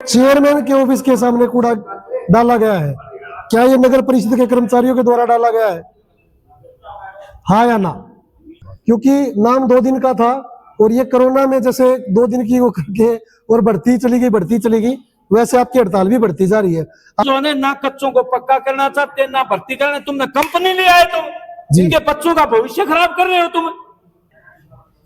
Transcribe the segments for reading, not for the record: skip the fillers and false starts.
Chairman के office के सामने कूड़ा डाला गया है, क्या ये नगर परिषद के कर्मचारियों के द्वारा डाला गया है? हाँ या ना? क्योंकि नाम 2 दिन का था और ये कोरोना में जैसे 2 दिन की वो करके और बढ़ती चली गई, वैसे आपकी हड़ताल भी बढ़ती जा रही है। जो है ना कच्चों को पक्का करना चाहते हैं, ना भर्ती करना। तुमने कंपनी ले आए, तुम जिनके बच्चों का भविष्य खराब कर रहे हो तुम।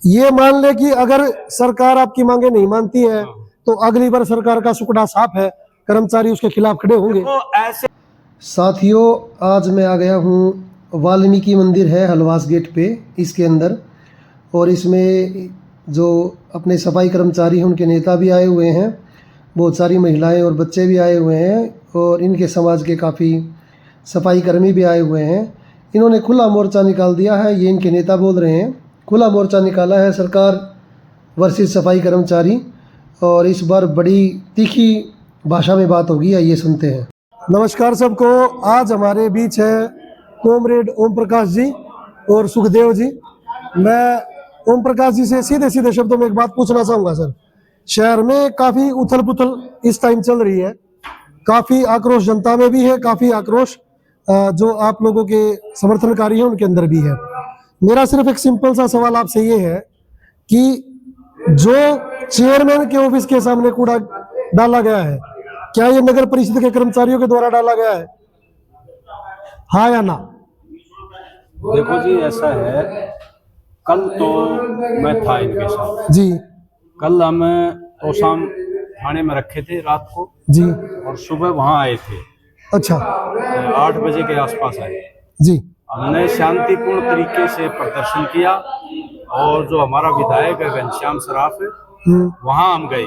ये मान ले कि अगर सरकार आपकी मांगे नहीं मानती है तो अगली बार सरकार का सुकड़ा साफ है, कर्मचारी उसके खिलाफ खड़े होंगे। ऐसे साथियों, आज मैं आ गया हूँ, वाल्मीकि मंदिर है हलवास गेट पे, इसके अंदर, और इसमें जो अपने सफाई कर्मचारी हैं उनके नेता भी आए हुए हैं, बहुत सारी महिलाएं और बच्चे भी आए हुए हैं, और इनके समाज के काफ़ी सफाई कर्मी भी आए हुए हैं। इन्होंने खुला मोर्चा निकाल दिया है, ये इनके नेता बोल रहे हैं। खुला मोर्चा निकाला है सरकार वर्सेस सफाई कर्मचारी, और इस बार बड़ी तीखी भाषा में बात होगी, आइए सुनते हैं। नमस्कार सबको, आज हमारे बीच है कॉमरेड ओम प्रकाश जी और सुखदेव जी। मैं ओम प्रकाश जी से सीधे सीधे शब्दों में एक बात पूछना चाहूँगा। सर, शहर में काफ़ी उथल पुथल इस टाइम चल रही है, काफ़ी आक्रोश जनता में भी है, काफ़ी आक्रोश जो आप लोगों के समर्थनकारी हैं उनके अंदर भी है। मेरा सिर्फ एक सिंपल सा सवाल आपसे ये है कि जो चेयरमैन के ऑफिस के सामने कूड़ा डाला गया है, क्या ये नगर परिषद के कर्मचारियों के द्वारा डाला गया है? हाँ या ना? देखो जी, ऐसा है, कल तो मैं था इनके साथ जी। कल हम तोशाम थाने में रखे थे रात को जी। और सुबह वहां आए थे। अच्छा। 8 बजे के आसपास आए जी। हमने शांतिपूर्ण तरीके से प्रदर्शन किया, और जो हमारा विधायक है घनश्याम सराफ है, वहां हम गए।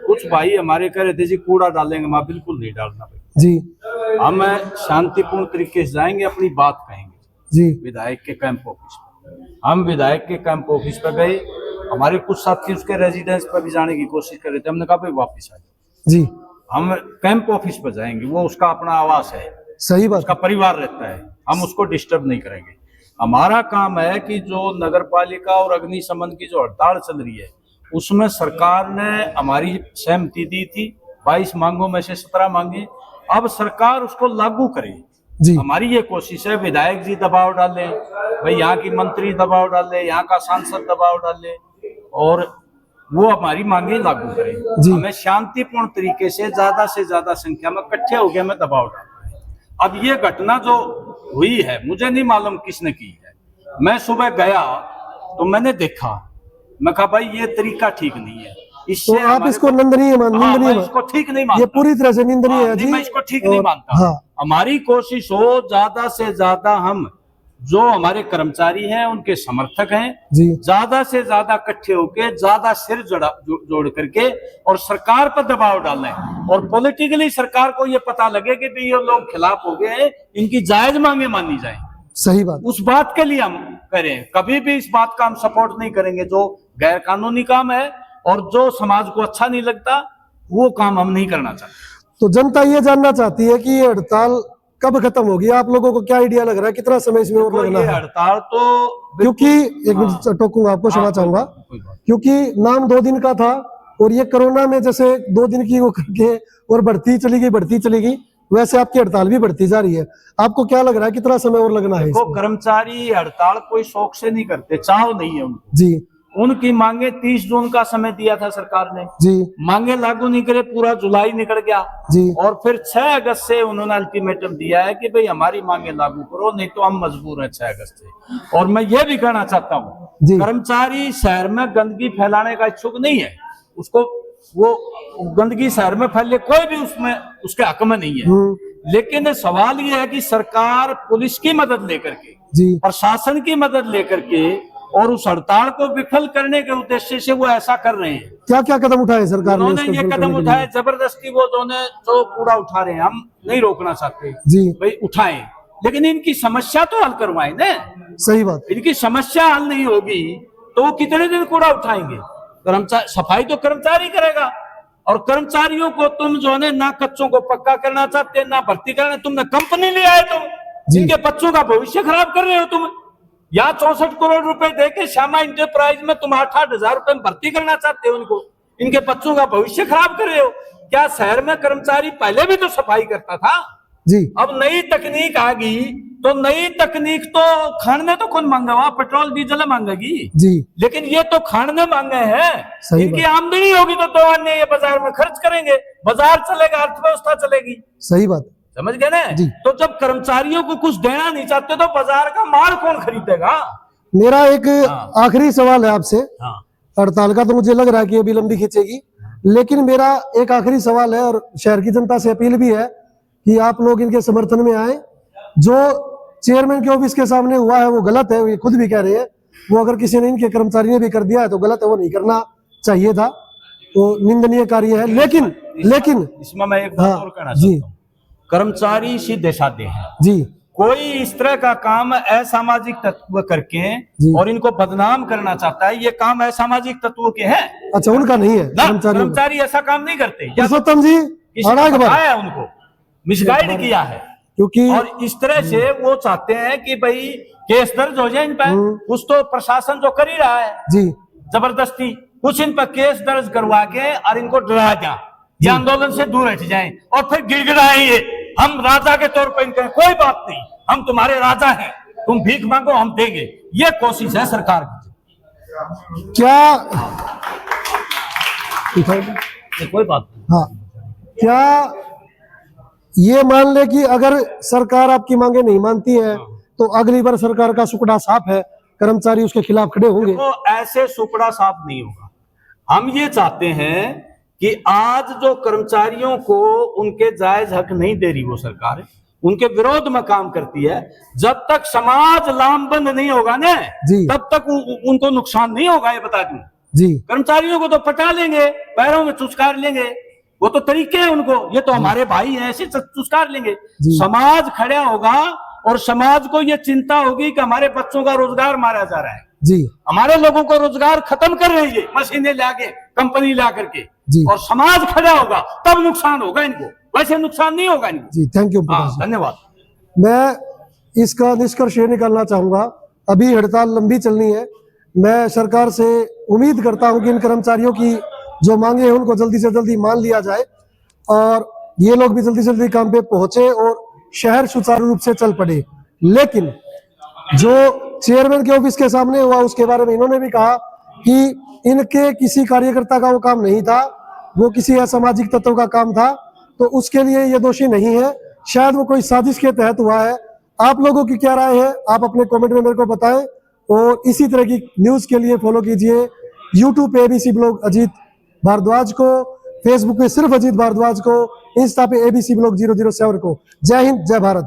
कुछ भाई हमारे कह रहे थे जी कूड़ा डालेंगे, मैं बिल्कुल नहीं डालना भाई जी। हम शांतिपूर्ण तरीके से जाएंगे, अपनी बात कहेंगे जी। विधायक के कैंप ऑफिस पर। हम विधायक के कैंप ऑफिस पर गए, हमारे कुछ साथी उसके रेजिडेंस पर भी जाने की कोशिश कर रहे थे। हमने कहा भाई वापिस आ जाओ जी, हम कैंप ऑफिस पर जाएंगे, वो उसका अपना आवास है, सही बात, उसका परिवार रहता है, हम उसको डिस्टर्ब नहीं करेंगे। हमारा काम है कि जो नगर पालिका और अग्निशमन की जो हड़ताल चल रही है उसमें सरकार ने हमारी सहमति दी थी, 22 मांगों में से 17 मांगे, अब सरकार उसको लागू करे जी। हमारी ये कोशिश है, विधायक जी दबाव डालें, भाई यहाँ की मंत्री दबाव डाले, यहाँ का सांसद दबाव डाले, और वो हमारी मांगे लागू करें। हमें शांतिपूर्ण तरीके से ज्यादा संख्या में इकट्ठे हो गए, हमें दबाव डालना है। अब ये घटना जो हुई है, मुझे नहीं मालूम किसने की है। मैं सुबह गया तो मैंने देखा, मैं कहा भाई ये तरीका ठीक नहीं है, इससे तो आप इसको निंदनीय इसको ठीक नहीं मानता, ये पूरी तरह से निंदनीय है जी। मैं इसको ठीक नहीं मानता। हमारी कोशिश हो ज्यादा से ज्यादा, हम जो हमारे कर्मचारी हैं उनके समर्थक हैं, ज्यादा से ज्यादा इकट्ठे होकर ज्यादा सिर जोड़ करके और सरकार पर दबाव डालें, और पॉलिटिकली सरकार को ये पता लगे कि भी ये लोग खिलाफ हो गए हैं, इनकी जायज मांगे मानी जाए। सही बात, उस बात के लिए हम करें। कभी भी इस बात का हम सपोर्ट नहीं करेंगे जो गैर कानूनी काम है और जो समाज को अच्छा नहीं लगता, वो काम हम नहीं करना चाहते। तो जनता ये जानना चाहती है कि ये हड़ताल कब खत्म होगी? आप लोगों को क्या आइडिया लग रहा है, कितना समय इसमें और लगना है? हड़ताल तो क्योंकि एक मिनट टोकूंगा, आपको क्षमा चाहूंगा, क्योंकि नाम 2 दिन का था और ये कोरोना में जैसे 2 दिन की वो करके और बढ़ती चली गई, वैसे आपकी हड़ताल भी बढ़ती जा रही है। आपको क्या लग रहा है, कितना समय और लगना है? कर्मचारी हड़ताल कोई शौक से नहीं करते, चाव नहीं है उनको जी। उनकी मांगे 30 जून का समय दिया था सरकार ने जी, मांगे लागू नहीं करे, पूरा जुलाई निकल गया जी, और फिर 6 अगस्त से उन्होंने अल्टीमेटम दिया है कि भाई हमारी मांगे लागू करो, नहीं तो हम मजबूर हैं 6 अगस्त से। और मैं ये भी कहना चाहता हूँ, कर्मचारी शहर में गंदगी फैलाने का इच्छुक नहीं है, उसको वो गंदगी शहर में फैले कोई भी उसमें उसके हक में नहीं है। लेकिन सवाल ये है कि सरकार पुलिस की मदद लेकर के, प्रशासन की मदद लेकर के और उस हड़ताल को विफल करने के उद्देश्य से वो ऐसा कर रहे हैं। क्या क्या कदम उठाए सरकार ने? उन्होंने ये कदम उठाए, जबरदस्ती वो दोनों जो कूड़ा उठा रहे हैं, हम नहीं रोकना चाहते जी, भाई उठाएं, लेकिन इनकी समस्या तो हल करवाएं ना। सही बात, इनकी समस्या हल नहीं होगी तो वो कितने दिन कूड़ा उठाएंगे? कर्मचारी सफाई तो कर्मचारी करेगा, और कर्मचारियों को तुम जो है ना कच्चों को पक्का करना चाहते, ना भर्ती करना। तुमने कंपनी ले आए, तुम जिनके बच्चों का भविष्य खराब कर रहे हो। तुम यहाँ 64 करोड़ रुपए देके श्यामा इंटरप्राइज में तुम 8-8 हजार रुपए में भर्ती करना चाहते हो उनको। इनके बच्चों का भविष्य खराब कर रहे हो। क्या शहर में कर्मचारी पहले भी तो सफाई करता था? जी अब नई तकनीक आ गई, तो नई तकनीक तो खाने तो कौन मांगेगा? पेट्रोल डीजल मांगेगी जी लेकिन ये तो खाने मांगे हैं। सही इनकी बात। आमदनी होगी तो अन्य ये बाजार में खर्च करेंगे, बाजार चलेगा, अर्थव्यवस्था चलेगी। सही बात। समझ गए ना? जी। तो जब कर्मचारियों को कुछ देना नहीं चाहते तो बाजार का माल कौन खरीदेगा? मेरा एक हाँ। आखिरी सवाल है आपसे। हाँ। हड़ताल का तो मुझे लग रहा है कि अभी लंबी खींचेगी, लेकिन मेरा एक आखिरी सवाल है और शहर की जनता से अपील भी है कि आप लोग इनके समर्थन में आए। जो चेयरमैन के ऑफिस के सामने हुआ है वो गलत है, ये खुद भी कह रहे हैं। वो अगर किसी ने इनके कर्मचारी ने भी कर दिया है तो गलत है, वो नहीं करना चाहिए था, वो निंदनीय कार्य है। लेकिन इसमें मैं एक बात हाँ, और कहना जी चाहता हूँ। कर्मचारी सीधे साधे हैं जी कोई इस तरह का काम असामाजिक तत्व करके और इनको बदनाम करना चाहता है, ये काम असामाजिक तत्वों के हैं। अच्छा, उनका नहीं है। कर्मचारी ऐसा काम नहीं करते। पुरुषोत्तम जी किसी ने बताया उनको, मिसगाइड किया है, क्योंकि और इस तरह से वो चाहते हैं कि भाई केस दर्ज हो जाए इन पर। कुछ तो प्रशासन जो कर ही रहा है जी जबरदस्ती, कुछ इन पर केस दर्ज करवा के और इनको डरा जाए, ये आंदोलन से दूर हट जाएं और फिर गिड़गिड़ाएं ये हम राजा के तौर पर इनके कोई बात नहीं, हम तुम्हारे राजा हैं, तुम भीख मांगो हम देंगे। ये कोशिश है सरकार की। क्या कोई बात नहीं। हाँ, क्या ये मान ले कि अगर सरकार आपकी मांगे नहीं मानती है तो अगली बार सरकार का सुकड़ा साफ है, कर्मचारी उसके खिलाफ खड़े होंगे? तो ऐसे सुकड़ा साफ नहीं होगा। हम ये चाहते हैं कि आज जो कर्मचारियों को उनके जायज हक नहीं दे रही वो सरकार, उनके विरोध में काम करती है। जब तक समाज लामबंद नहीं होगा ना तब तक उनको नुकसान नहीं होगा, ये बता दूं जी। कर्मचारियों को तो पटा लेंगे, पैरों में चुस्कार लेंगे, वो तो तरीके हैं उनको, ये तो हमारे भाई हैं, ऐसे चुस्कार लेंगे। समाज खड़ा होगा और समाज को ये चिंता होगी कि हमारे बच्चों का रोजगार मारा जा रहा है जी, हमारे लोगों को रोजगार खत्म कर रही है मशीनें लाके, कंपनी ला करके जी। और समाज खड़ा होगा तब नुकसान होगा इनको, वैसे नुकसान नहीं होगा इनको। जी, थैंक यू। धन्यवाद। मैं इसका निष्कर्ष ये निकालना चाहूंगा, अभी हड़ताल लंबी चलनी है। मैं सरकार से उम्मीद करता हूं कि इन कर्मचारियों की जो मांगे हैं उनको जल्दी से जल्दी मान लिया जाए और ये लोग भी जल्दी से जल्दी काम पे पहुंचे और शहर सुचारू रूप से चल पड़े। लेकिन जो चेयरमैन के ऑफिस के सामने हुआ उसके बारे में इन्होंने भी कहा कि इनके किसी कार्यकर्ता का वो काम नहीं था, वो किसी असामाजिक तत्व का काम था, तो उसके लिए ये दोषी नहीं है, शायद वो कोई साजिश के तहत हुआ है। आप लोगों की क्या राय है आप अपने कमेंट में मेरे को बताएं और इसी तरह की न्यूज के लिए फॉलो कीजिए यूट्यूब पे एबीसी ब्लॉग अजीत भारद्वाज को, फेसबुक पे सिर्फ अजीत भारद्वाज को, इंस्टा पे एबीसी ब्लॉग 007 को। जय हिंद, जय भारत।